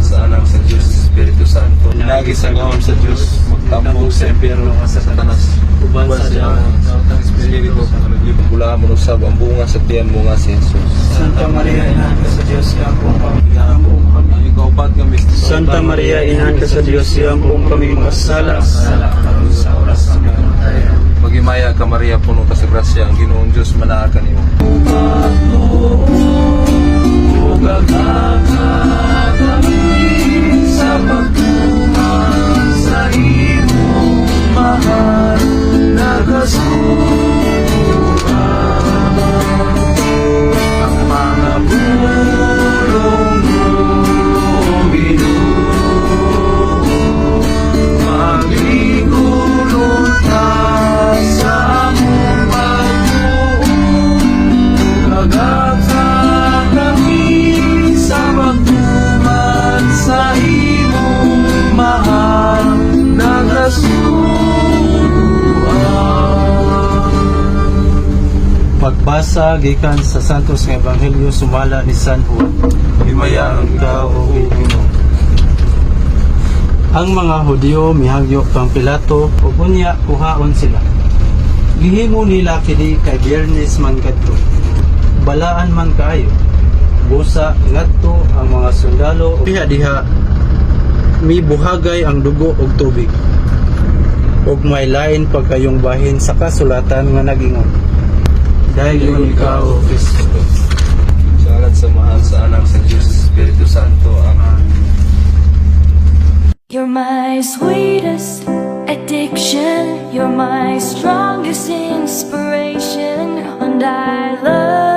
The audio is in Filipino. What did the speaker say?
mahal sa anak sa Diyos, Espiritu Santo. Pinagi sa gawin sa Diyos, magtambog sa impyerno sa Satanas. Uban sa Diyos, Espiritu, mula mo sab ang bunga sa tiyan mo nga si Jesus. Santa Maria, Inahan ka sa Diyos, yampong kami. Ikaw pat kami. Santa Maria, Inahan ka sa Diyos, yampong kami masala. Sa oras ng kamatay. Magimaya ka Maria, puno ka sa grasya, ang Ginoong Diyos manaa kanimo. Sa pagtuman sa imong mahal na kasuhan, ang mga bulong mo, Ginoo, maglingkulong ta sa among pagtuon, kagata kami sa pagtuman sa imong mahal na kasuhan. Pagbasa gikan sa Santos nga Ebanghelyo sumala ni San Juan. Himayaan ka o Ginoo. Ang mga Hudyo mihagyo kang Pilato ug unya kuhaon sila. Gihimo nila kini kay Biyernes man kadto. Balaan man kaayo. Busa ngadto ang mga sundalo diha mibuhagay ang dugo ug tubig. Ug may lain pagkayong bahin sa kasulatan nga nagingon. Dahil ikaw, O Kristo. Sa ngalan sa mahal sa anak sa Diyos, Espiritu Santo. Amen. You're my sweetest addiction, you're my strongest inspiration, and I love